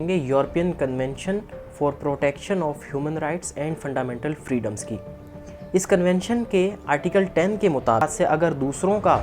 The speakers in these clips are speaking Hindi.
European convention for protection of human rights and fundamental freedoms की। इस कन्वेंशन के आर्टिकल 10 के मुताबिक से अगर दूसरों का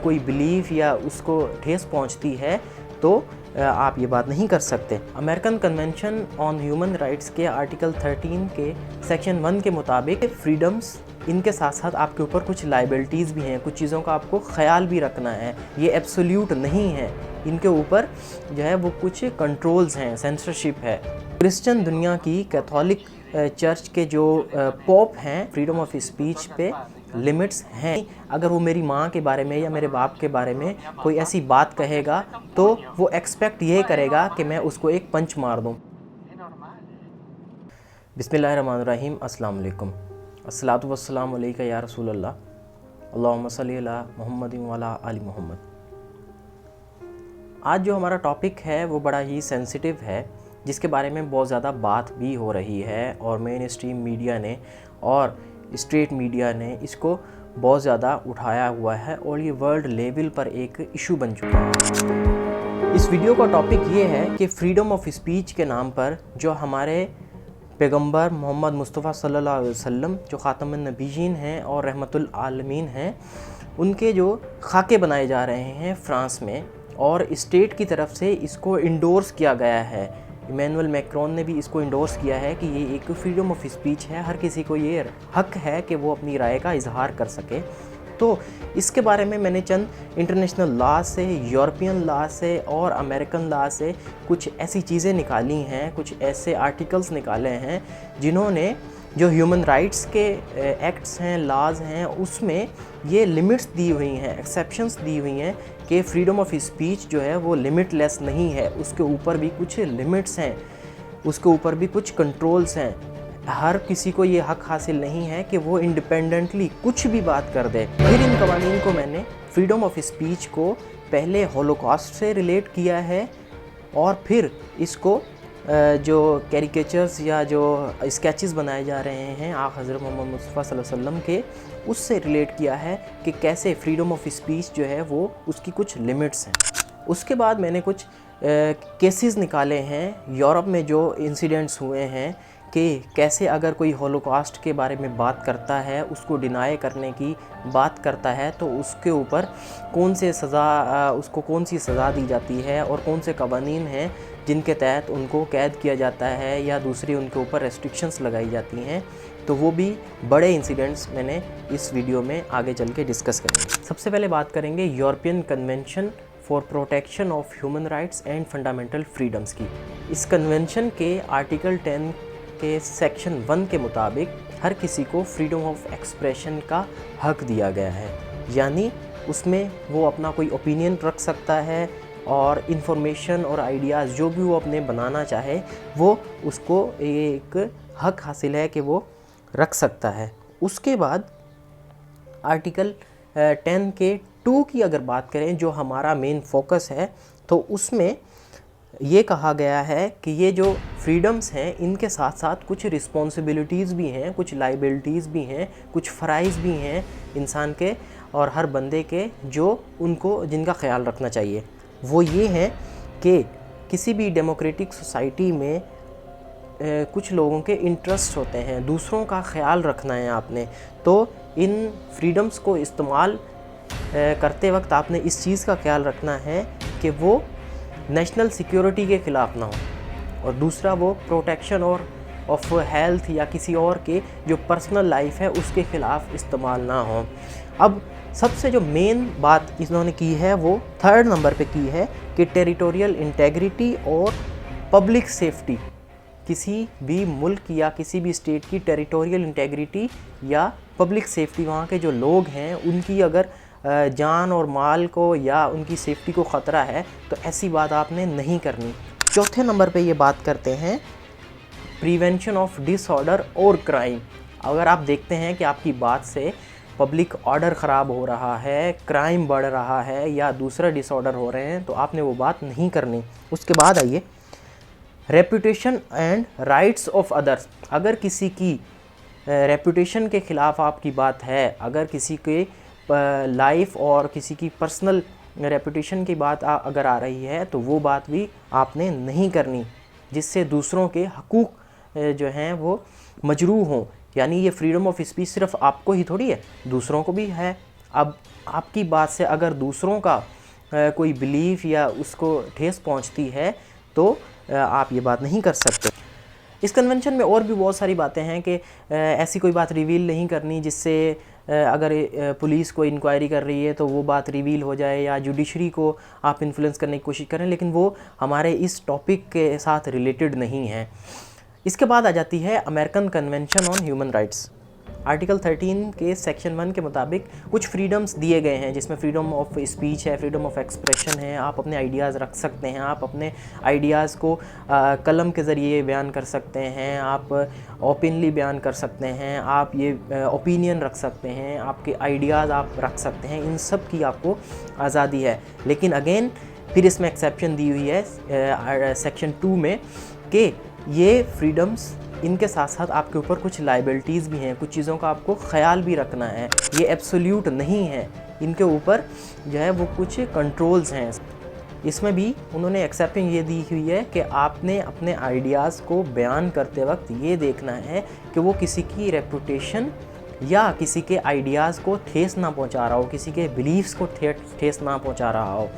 कोई बिलीफ या उसको ठेस पहुंचती है तो आप ये बात नहीं कर सकते। American convention on human rights के आर्टिकल 13 के सेक्शन 1 के मुताबिक फ्रीडम्स, इनके साथ साथ आपके ऊपर कुछ लाइबिलिटीज़ भी हैं, कुछ चीज़ों का आपको ख्याल भी रखना है। ये एब्सोल्यूट नहीं है, इनके ऊपर जो है वो कुछ कंट्रोल्स हैं, सेंसरशिप है। क्रिश्चियन दुनिया की कैथोलिक चर्च के जो पोप हैं, फ्रीडम ऑफ स्पीच पे लिमिट्स हैं। अगर वो मेरी माँ के बारे में या मेरे बाप के बारे में कोई ऐसी बात कहेगा तो वो एक्सपेक्ट ये करेगा कि मैं उसको एक पंच मार दूँ। बिस्मिल्लाहिर्रहमानिर्रहीम, अस्सलाम वालेकुम, अस्सलातु वस्सलामु अलैका या रसूल अल्लाह, अल्लाहुम्मा सल्ली अला मुहम्मदिन व अला आलि मुहम्मद। आज जो हमारा टॉपिक है वो बड़ा ही सेंसिटिव है, जिसके बारे में बहुत ज़्यादा बात भी हो रही है और मेन स्ट्रीम मीडिया ने और स्ट्रेट मीडिया ने इसको बहुत ज़्यादा उठाया हुआ है और ये वर्ल्ड लेवल पर एक इशू बन चुका है। इस वीडियो का टॉपिक ये है कि फ्रीडम ऑफ स्पीच के नाम पर जो हमारे पैगंबर मोहम्मद मुस्तफ़ा सल्लल्लाहु अलैहि वसल्लम, जो ख़ातमुन नबीयीन हैं और रहमतुल आलमीन हैं, उनके जो खाके बनाए जा रहे हैं फ्रांस में और स्टेट की तरफ से इसको इंडोर्स किया गया है। इमैनुअल मैक्रोन ने भी इसको इंडोर्स किया है कि ये एक फ्रीडम ऑफ स्पीच है, हर किसी को ये हक है कि वो अपनी राय का इजहार कर सके। तो इसके बारे में मैंने चंद इंटरनेशनल लॉ से, यूरोपियन लॉ से और अमेरिकन लॉ से कुछ ऐसी चीज़ें निकाली हैं, कुछ ऐसे आर्टिकल्स निकाले हैं जिन्होंने जो ह्यूमन राइट्स के एक्ट्स हैं, लॉज हैं, उसमें ये लिमिट्स दी हुई हैं, एक्सेप्शंस दी हुई हैं कि फ्रीडम ऑफ स्पीच जो है वो लिमिटलेस नहीं है, उसके ऊपर भी कुछ लिमिट्स हैं, उसके ऊपर भी कुछ कंट्रोल्स हैं। हर किसी को ये हक हासिल नहीं है कि वो इंडिपेंडेंटली कुछ भी बात कर दे। फिर इन कवानीन को मैंने फ्रीडम ऑफ स्पीच को पहले होलोकॉस्ट से रिलेट किया है और फिर इसको जो कैरिकेचर्स या जो स्केचेस बनाए जा रहे हैं आक़ा हज़रत मोहम्मद मुस्तफ़ा सल्लल्लाहु अलैहि वसल्लम के, उससे रिलेट किया है कि कैसे फ्रीडम ऑफ स्पीच जो है वो उसकी कुछ लिमिट्स हैं। उसके बाद मैंने कुछ केसेस निकाले हैं यूरोप में जो इंसिडेंट्स हुए हैं कि कैसे अगर कोई होलोकॉस्ट के बारे में बात करता है, उसको डिनाई करने की बात करता है, तो उसके ऊपर उसको कौन सी सज़ा दी जाती है और कौन से कवानीन हैं जिनके तहत उनको कैद किया जाता है या दूसरी उनके ऊपर रेस्ट्रिक्शंस लगाई जाती हैं। तो वो भी बड़े इंसिडेंट्स मैंने इस वीडियो में आगे चल के डिस्कस करेंगे। सबसे पहले बात करेंगे European convention for protection of human rights and fundamental freedoms की। इस कन्वेंशन के आर्टिकल 10 के सेक्शन 1 के मुताबिक हर किसी को फ्रीडम ऑफ एक्सप्रेशन का हक दिया गया है, यानी उसमें वो अपना कोई ओपिनियन रख सकता है और इन्फॉर्मेशन और आइडियाज़ जो भी वो अपने बनाना चाहे वो उसको एक हक हासिल है कि वो रख सकता है। उसके बाद आर्टिकल 10 के 2 की अगर बात करें, जो हमारा मेन फोकस है, तो उसमें ये कहा गया है कि ये जो फ्रीडम्स हैं इनके साथ साथ कुछ रिस्पॉन्सिबिलिटीज़ भी हैं, कुछ लाइबिलिटीज़ भी हैं, कुछ फ़राइज़ भी हैं इंसान के और हर बंदे के, जो उनको जिनका ख्याल रखना चाहिए। वो ये हैं कि किसी भी डेमोक्रेटिक सोसाइटी में कुछ लोगों के इंटरेस्ट होते हैं, दूसरों का ख्याल रखना है आपने, तो इन फ्रीडम्स को इस्तेमाल करते वक्त आपने इस चीज़ का ख्याल रखना है कि वो नेशनल सिक्योरिटी के ख़िलाफ़ ना हो और दूसरा वो प्रोटेक्शन और ऑफ हेल्थ या किसी और के जो पर्सनल लाइफ है उसके ख़िलाफ़ इस्तेमाल ना हो। अब सबसे जो मेन बात इन्होंने की है वो 3rd नंबर पे की है कि टेरिटोरियल इंटेग्रिटी और पब्लिक सेफ्टी। किसी भी मुल्क या किसी भी स्टेट की टेरिटोरियल इंटेग्रिटी या पब्लिक सेफ्टी, वहाँ के जो लोग हैं उनकी अगर जान और माल को या उनकी सेफ्टी को ख़तरा है तो ऐसी बात आपने नहीं करनी। 4थे नंबर पे ये बात करते हैं प्रिवेंशन ऑफ डिसऑर्डर और क्राइम। अगर आप देखते हैं कि आपकी बात से पब्लिक ऑर्डर ख़राब हो रहा है, क्राइम बढ़ रहा है या दूसरा डिसऑर्डर हो रहे हैं, तो आपने वो बात नहीं करनी। उसके बाद आइए reputation and rights of others. अगर किसी की रेपुटेशन के ख़िलाफ़ आपकी बात है, अगर किसी के लाइफ और किसी की पर्सनल रेपुटेशन की बात अगर आ रही है तो वो बात भी आपने नहीं करनी जिससे दूसरों के हकूक़ जो हैं वो मजरूह हों। यानी ये फ्रीडम ऑफ स्पीच सिर्फ आपको ही थोड़ी है, दूसरों को भी है। अब आपकी बात से अगर दूसरों का कोई बिलीफ या उसको ठेस पहुंचती है तो आप ये बात नहीं कर सकते। इस कन्वेंशन में और भी बहुत सारी बातें हैं कि ऐसी कोई बात रिवील नहीं करनी जिससे अगर पुलिस को इंक्वायरी कर रही है तो वो बात रिवील हो जाए या जुडिशरी को आप इन्फ्लुएंस करने की कोशिश करें, लेकिन वो हमारे इस टॉपिक के साथ रिलेटेड नहीं है। इसके बाद आ जाती है American convention on human rights. Article 13 के सेक्शन 1 के मुताबिक कुछ फ्रीडम्स दिए गए हैं जिसमें फ्रीडम ऑफ स्पीच है, फ्रीडम ऑफ एक्सप्रेशन है, आप अपने आइडियाज़ रख सकते हैं, आप अपने आइडियाज़ को कलम के ज़रिए बयान कर सकते हैं, आप ओपनली बयान कर सकते हैं, आप ये ओपिनियन रख सकते हैं, आपके आइडियाज़ आप रख सकते हैं, इन सब की आपको आज़ादी है। लेकिन अगेन फिर इसमें एक्सेप्शन दी हुई है सेक्शन 2 में कि ये फ्रीडम्स इनके साथ साथ आपके ऊपर कुछ लाइबिलिटीज़ भी हैं, कुछ चीज़ों का आपको ख्याल भी रखना है, ये एब्सोल्यूट नहीं है, इनके ऊपर जो है वो कुछ कंट्रोल्स हैं। इसमें भी उन्होंने एक्सेप्शन ये दी हुई है कि आपने अपने आइडियाज़ को बयान करते वक्त ये देखना है कि वो किसी की रेपुटेशन या किसी के आइडियाज़ को ठेस ना पहुंचा रहा हो, किसी के बिलीव्स को ठेस ना पहुंचा रहा हो।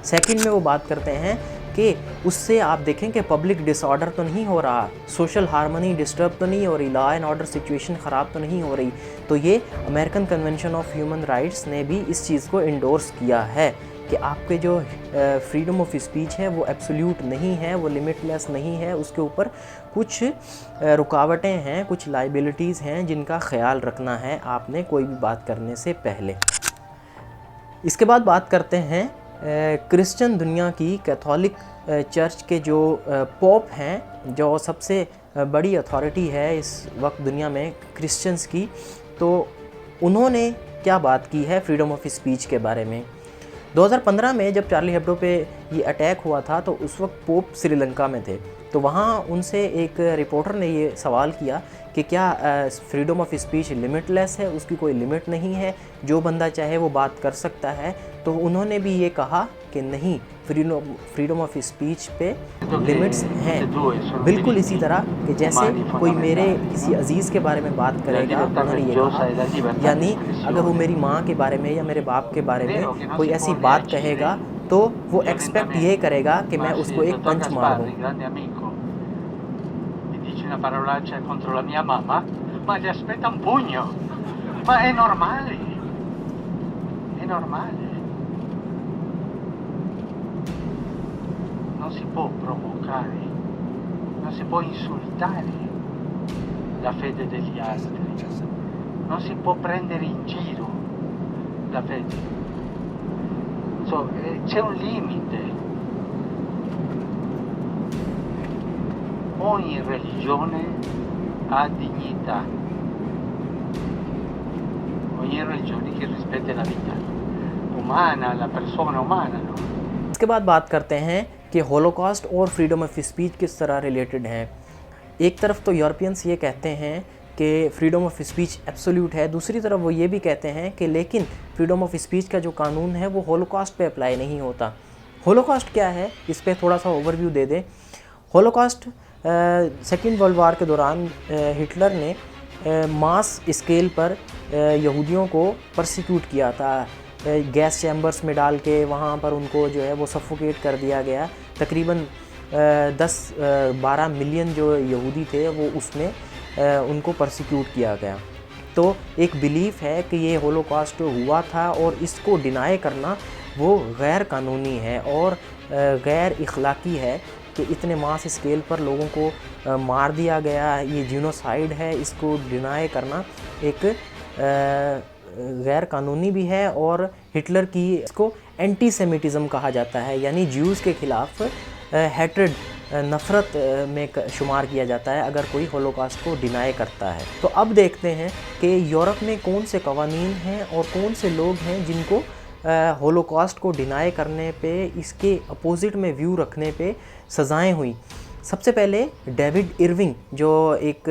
सेकंड में वो बात करते हैं कि उससे आप देखें कि पब्लिक डिसऑर्डर तो नहीं हो रहा, सोशल हार्मनी डिस्टर्ब तो नहीं हो रही, लॉ एंड ऑर्डर सिचुएशन ख़राब तो नहीं हो रही। तो ये American convention of human rights ने भी इस चीज़ को इंडोर्स किया है कि आपके जो फ्रीडम ऑफ स्पीच है वो एब्सोल्यूट नहीं है, वो लिमिटलेस नहीं है, उसके ऊपर कुछ रुकावटें हैं, कुछ लाइबिलिटीज़ हैं जिनका ख्याल रखना है आपने कोई भी बात करने से पहले। इसके बाद बात करते हैं क्रिश्चियन दुनिया की कैथोलिक चर्च के जो पोप हैं, जो सबसे बड़ी अथॉरिटी है इस वक्त दुनिया में क्रिश्चियंस की, तो उन्होंने क्या बात की है फ्रीडम ऑफ स्पीच के बारे में। 2015 में जब चार्ली हेब्डो पे ये अटैक हुआ था तो उस वक्त पोप श्रीलंका में थे, तो वहाँ उनसे एक रिपोर्टर ने ये सवाल किया कि क्या फ्रीडम ऑफ स्पीच लिमिटलेस है, उसकी कोई लिमिट नहीं है, जो बंदा चाहे वो बात कर सकता है। तो उन्होंने भी ये कहा कि नहीं, फ्रीडम ऑफ स्पीच पे लिमिट्स हैं। बिल्कुल इसी तरह कि जैसे कोई मेरे किसी अजीज़ के बारे में बात करेगा, उन्होंने ये कहा, यानी अगर वो मेरी माँ के बारे में या मेरे बाप के बारे में कोई ऐसी बात कहेगा तो वो एक्सपेक्ट ये करेगा कि मैं उसको एक पंच मार दूँ। Una parolaccia contro la mia mamma, ma gli aspetta un pugno. Ma è normale. È normale. Non si può provocare, non si può insultare la fede degli altri, non si può prendere in giro la fede. C'è un limite. Ogni religione ha dignità, ogni religione che rispetta la vita umana, la persona umana, no? इसके बाद बात करते हैं कि होलोकॉस्ट और फ्रीडम ऑफ स्पीच किस तरह रिलेटेड हैं। एक तरफ तो यूरोपियंस ये कहते हैं कि फ्रीडम ऑफ स्पीच एब्सोल्यूट है, दूसरी तरफ वो ये भी कहते हैं कि लेकिन फ्रीडम ऑफ स्पीच का जो कानून है वो होलोकॉस्ट पे अप्लाई नहीं होता। होलोकॉस्ट क्या है, इस पर थोड़ा सा ओवरव्यू दे दें। होलोकॉस्ट सेकेंड वर्ल्ड वार के दौरान हिटलर ने मास स्केल पर यहूदियों को परसिक्यूट किया था, गैस चैम्बर्स में डाल के वहाँ पर उनको जो है वो सफोकेट कर दिया गया। तकरीबन 10-12 मिलियन जो यहूदी थे वो उसमें उनको परसिक्यूट किया गया। तो एक बिलीफ है कि ये होलोकॉस्ट हुआ था और इसको डिनाई करना वो गैर कानूनी है और गैर इखलाकी है कि इतने मास स्केल पर लोगों को मार दिया गया, ये जीनोसाइड है, इसको डिनाई करना एक गैर कानूनी भी है। और हिटलर की इसको एंटीसेमिटिज़म कहा जाता है, यानी ज्यूज़ के ख़िलाफ़ हैट्रेड, नफ़रत में शुमार किया जाता है अगर कोई होलोकॉस्ट को डिनाई करता है। तो अब देखते हैं कि यूरोप में कौन से कवानीन हैं और कौन से लोग हैं जिनको होलोकॉस्ट को डिनाई करने पे, इसके अपोजिट में व्यू रखने पे सज़ाएं हुई। सबसे पहले डेविड इरविंग जो एक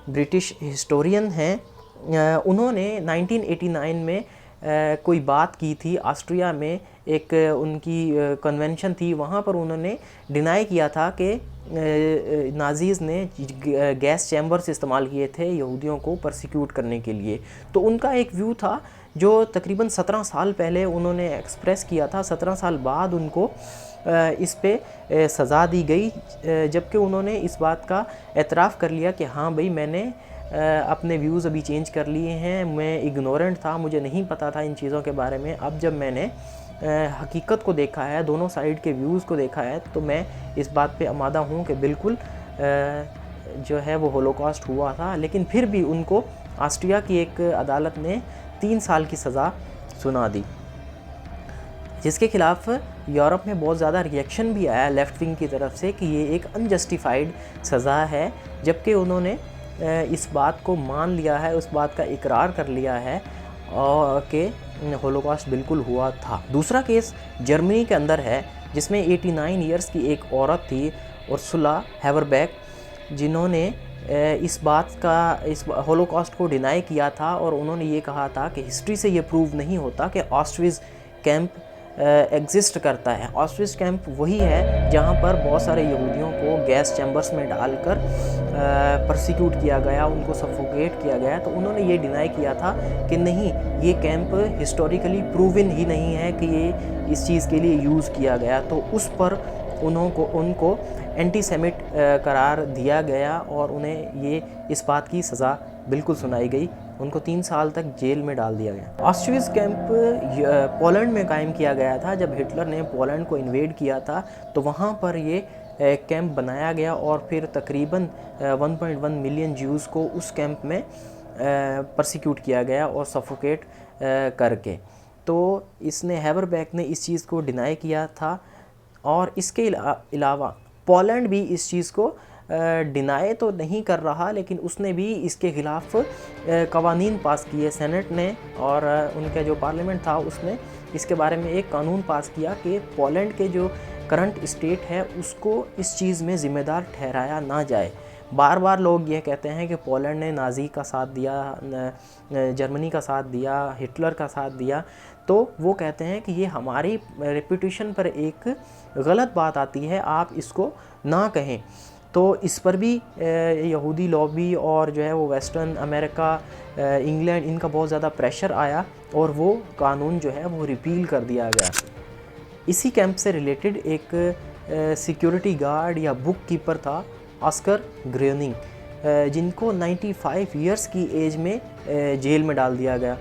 ब्रिटिश हिस्टोरियन हैं, उन्होंने 1989 में कोई बात की थी ऑस्ट्रिया में, एक उनकी कन्वेंशन थी, वहाँ पर उन्होंने डिनाई किया था कि नाजीज़ ने गैस चैम्बर्स इस्तेमाल किए थे यहूदियों को परसिक्यूट करने के लिए। तो उनका एक व्यू था जो तकरीबन 17 साल पहले उन्होंने एक्सप्रेस किया था। 17 साल बाद उनको इस पे सज़ा दी गई, जबकि उन्होंने इस बात का एतराफ़ कर लिया कि हाँ भाई, मैंने अपने व्यूज़ अभी चेंज कर लिए हैं, मैं इग्नोरेंट था, मुझे नहीं पता था इन चीज़ों के बारे में। अब जब मैंने हकीकत को देखा है, दोनों साइड के व्यूज़ को देखा है, तो मैं इस बात पे आमादा हूँ कि बिल्कुल जो है वो होलोकॉस्ट हुआ था। लेकिन फिर भी उनको ऑस्ट्रिया की एक अदालत ने 3 साल की सज़ा सुना दी, जिसके ख़िलाफ़ यूरोप में बहुत ज़्यादा रिएक्शन भी आया लेफ़्ट विंग की तरफ से कि ये एक अनजस्टिफाइड सज़ा है, जबकि उन्होंने इस बात को मान लिया है, उस बात का इकरार कर लिया है और कि होलोकॉस्ट बिल्कुल हुआ था। दूसरा केस जर्मनी के अंदर है, जिसमें 89 इयर्स की एक औरत थी उर्सुला हैवरबैक, जिन्होंने इस होलोकॉस्ट को डिनाई किया था और उन्होंने ये कहा था कि हिस्ट्री से ये प्रूव नहीं होता कि ऑस्ट्रिच कैंप एग्जिस्ट करता है। ऑस्ट्रिच कैंप वही है जहाँ पर बहुत सारे यहूदियों को गैस चैम्बर्स में डालकर परसिक्यूट किया गया, उनको सफोकेट किया गया। तो उन्होंने ये डिनाई किया था कि नहीं, ये कैंप हिस्टोरिकली प्रूवन ही नहीं है कि ये इस चीज़ के लिए यूज़ किया गया। तो उस पर उनको एंटीसेमिट करार दिया गया और उन्हें ये इस बात की सज़ा बिल्कुल सुनाई गई। उनको 3 साल तक जेल में डाल दिया गया। ऑस्ट्रिच कैंप पोलैंड में कायम किया गया था। जब हिटलर ने पोलैंड को इन्वेड किया था तो वहाँ पर ये कैंप बनाया गया और फिर तकरीबन 1.1 मिलियन ज्यूज़ को उस कैंप में परसिक्यूट किया गया और सफोकेट करके। तो इसने हैवरबैक ने इस चीज़ को डिनाई किया था और इसके अलावा पोलैंड भी इस चीज़ को डिनाई तो नहीं कर रहा, लेकिन उसने भी इसके ख़िलाफ़ कवानीन पास किए सेनेट ने, और उनका जो पार्लियामेंट था उसने इसके बारे में एक कानून पास किया कि पोलैंड के जो करंट स्टेट है उसको इस चीज़ में ज़िम्मेदार ठहराया ना जाए। बार बार लोग यह कहते हैं कि पोलैंड ने नाज़ी का साथ दिया, जर्मनी का साथ दिया, हिटलर का साथ दिया, तो वो कहते हैं कि ये हमारी रेपुटेशन पर एक गलत बात आती है, आप इसको ना कहें। तो इस पर भी यहूदी लॉबी और जो है वो वेस्टर्न अमेरिका, इंग्लैंड, इनका बहुत ज़्यादा प्रेशर आया और वो कानून जो है वो रिपील कर दिया गया। इसी कैंप से रिलेटेड एक सिक्योरिटी गार्ड या बुक कीपर था ऑस्कर ग्रेनिंग, जिनको 95 इयर्स की एज में जेल में डाल दिया गया।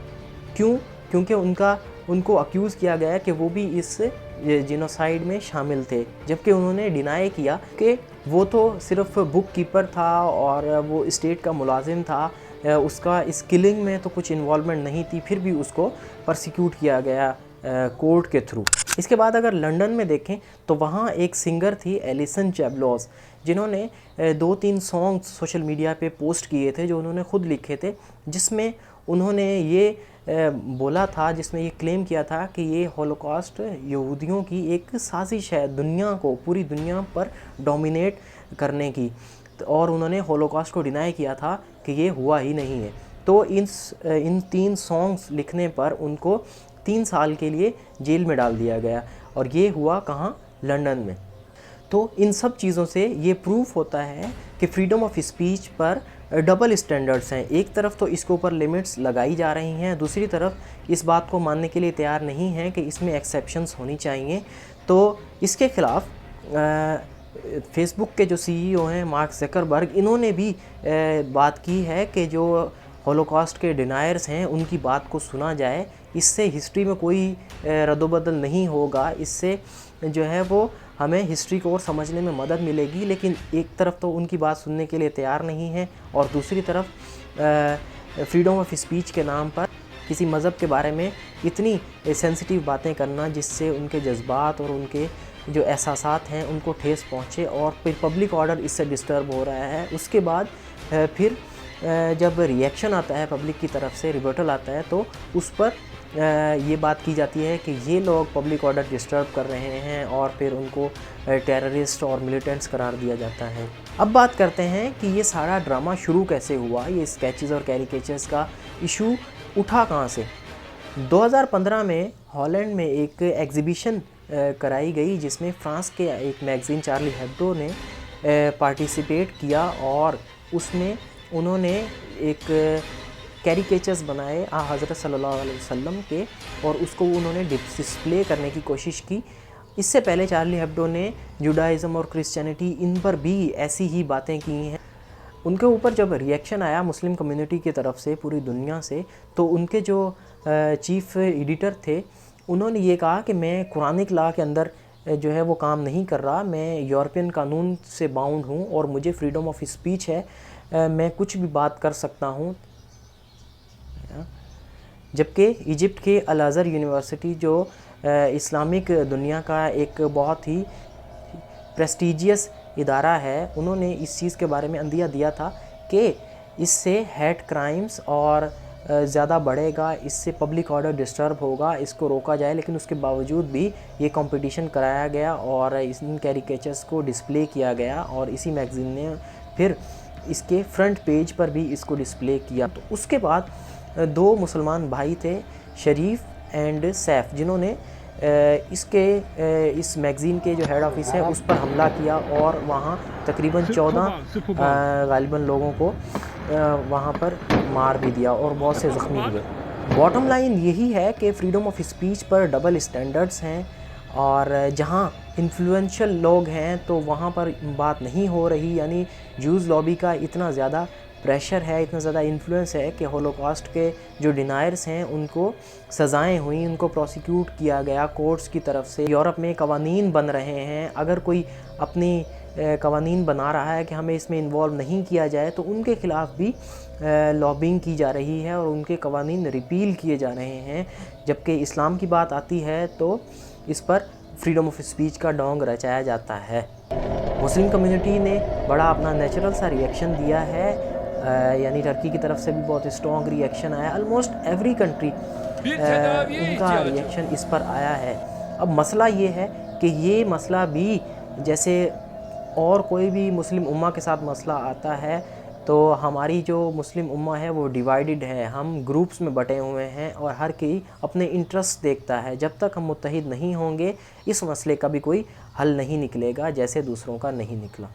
क्यों? क्योंकि उनको अक्यूज़ किया गया कि वो भी इस जिनोसाइड में शामिल थे, जबकि उन्होंने डिनाई किया कि वो तो सिर्फ बुक कीपर था और वो स्टेट का मुलाजिम था, उसका इस किलिंग में तो कुछ इन्वॉल्वमेंट नहीं थी, फिर भी उसको परसिक्यूट किया गया कोर्ट के थ्रू। इसके बाद अगर लंदन में देखें तो वहाँ एक सिंगर थी एलिसन चैबलोस, जिन्होंने 2-3 सॉन्ग्स सोशल मीडिया पे पोस्ट किए थे जो उन्होंने ख़ुद लिखे थे, जिसमें उन्होंने ये बोला था, जिसमें ये क्लेम किया था कि ये होलोकॉस्ट यहूदियों की एक साजिश है दुनिया को, पूरी दुनिया पर डोमिनेट करने की, और उन्होंने होलोकॉस्ट को डिनाई किया था कि ये हुआ ही नहीं है। तो इन 3 सॉन्ग्स लिखने पर उनको 3 साल के लिए जेल में डाल दिया गया, और ये हुआ कहाँ? लंदन में। तो इन सब चीज़ों से ये प्रूफ होता है कि फ्रीडम ऑफ स्पीच पर डबल स्टैंडर्ड्स हैं। एक तरफ तो इसके ऊपर लिमिट्स लगाई जा रही हैं, दूसरी तरफ इस बात को मानने के लिए तैयार नहीं है कि इसमें एक्सेप्शंस होनी चाहिए। तो इसके ख़िलाफ़ फेसबुक के जो सीईओ हैं मार्क ज़करबर्ग, इन्होंने भी बात की है कि जो होलोकॉस्ट के डिनायर्स हैं उनकी बात को सुना जाए। इससे हिस्ट्री में कोई रद्दोबदल नहीं होगा, इससे जो है वो हमें हिस्ट्री को और समझने में मदद मिलेगी। लेकिन एक तरफ तो उनकी बात सुनने के लिए तैयार नहीं है, और दूसरी तरफ फ्रीडम ऑफ स्पीच के नाम पर किसी मज़हब के बारे में इतनी सेंसिटिव बातें करना जिससे उनके जज्बात और उनके जो एहसासात हैं उनको ठेस पहुँचे, और फिर पब्लिक ऑर्डर इससे डिस्टर्ब हो रहा है। उसके बाद फिर जब रिएक्शन आता है पब्लिक की तरफ से, रिबटल आता है, तो उस पर ये बात की जाती है कि ये लोग पब्लिक ऑर्डर डिस्टर्ब कर रहे हैं, और फिर उनको टेररिस्ट और मिलिटेंट्स करार दिया जाता है। अब बात करते हैं कि ये सारा ड्रामा शुरू कैसे हुआ, ये स्केचेस और कैरिकेचर्स का इशू उठा कहाँ से। 2015 में हॉलैंड में एक एग्ज़िबिशन कराई गई जिसमें फ्रांस के एक मैगज़ीन चार्ली हेब्डो ने पार्टिसिपेट किया और उसमें उन्होंने एक कैरिकेचर्स बनाए हज़रत सल्लल्लाहु अलैहि वसल्लम के और उसको उन्होंने डिस्प्ले करने की कोशिश की। इससे पहले चार्ली हेब्डो ने जुडाइज़म और क्रिश्चियनिटी इन पर भी ऐसी ही बातें की हैं। उनके ऊपर जब रिएक्शन आया मुस्लिम कम्युनिटी की तरफ से पूरी दुनिया से, तो उनके जो चीफ़ एडिटर थे उन्होंने ये कहा कि मैं कुरानिक लॉ के अंदर जो है वो काम नहीं कर रहा, मैं यूरोपियन कानून से बाउंड हूँ और मुझे फ्रीडम ऑफ स्पीच है, मैं कुछ भी बात कर सकता हूँ। जबकि इजिप्ट के अल अज़हर यूनिवर्सिटी जो इस्लामिक दुनिया का एक बहुत ही प्रेस्टीजियस इदारा है, उन्होंने इस चीज़ के बारे में अंदिया दिया था कि इससे हेट क्राइम्स और ज़्यादा बढ़ेगा, इससे पब्लिक ऑर्डर डिस्टर्ब होगा, इसको रोका जाए। लेकिन उसके बावजूद भी ये कंपटीशन कराया गया और इन कैरिकेचर्स को डिस्प्ले किया गया और इसी मैगज़ीन ने फिर इसके फ्रंट पेज पर भी इसको डिस्प्ले किया। तो उसके बाद दो मुसलमान भाई थे, शरीफ एंड सैफ, जिन्होंने इस मैगज़ीन के जो हेड ऑफिस है उस पर हमला किया और वहाँ तकरीबन 14 गालिबन लोगों को वहाँ पर मार भी दिया और बहुत से ज़ख्मी हुए। बॉटम लाइन यही है कि फ्रीडम ऑफ स्पीच पर डबल स्टैंडर्ड्स हैं और जहाँ इन्फ्लुएंशियल लोग हैं तो वहाँ पर बात नहीं हो रही, यानी जूज़ लॉबी का इतना ज़्यादा प्रेशर है, इतना ज़्यादा इन्फ्लुएंस है कि होलोकॉस्ट के जो डिनायर्स हैं उनको सज़ाएं हुई, उनको प्रोसिक्यूट किया गया कोर्ट्स की तरफ से। यूरोप में कवानीन बन रहे हैं, अगर कोई अपनी कवानीन बना रहा है कि हमें इसमें इन्वॉल्व नहीं किया जाए तो उनके ख़िलाफ़ भी लॉबिंग की जा रही है और उनके कवानीन रिपील किए जा रहे हैं। जबकि इस्लाम की बात आती है तो इस पर फ्रीडम ऑफ स्पीच का डोंग रचाया जाता है। मुस्लिम कम्युनिटी ने बड़ा अपना नेचुरल सा रिएक्शन दिया है, यानी टर्की की तरफ से भी बहुत स्ट्रॉन्ग रिएक्शन आया। ऑलमोस्ट एवरी कंट्री उनका रिएक्शन इस पर आया है। अब मसला ये है कि ये मसला भी जैसे और कोई भी मुस्लिम उम्मा के साथ मसला आता है तो हमारी जो मुस्लिम उम्मा है वो डिवाइडेड है, हम ग्रुप्स में बटे हुए हैं और हर कोई अपने इंटरेस्ट देखता है। जब तक हम मुत्तहिद नहीं होंगे इस मसले का भी कोई हल नहीं निकलेगा, जैसे दूसरों का नहीं निकला।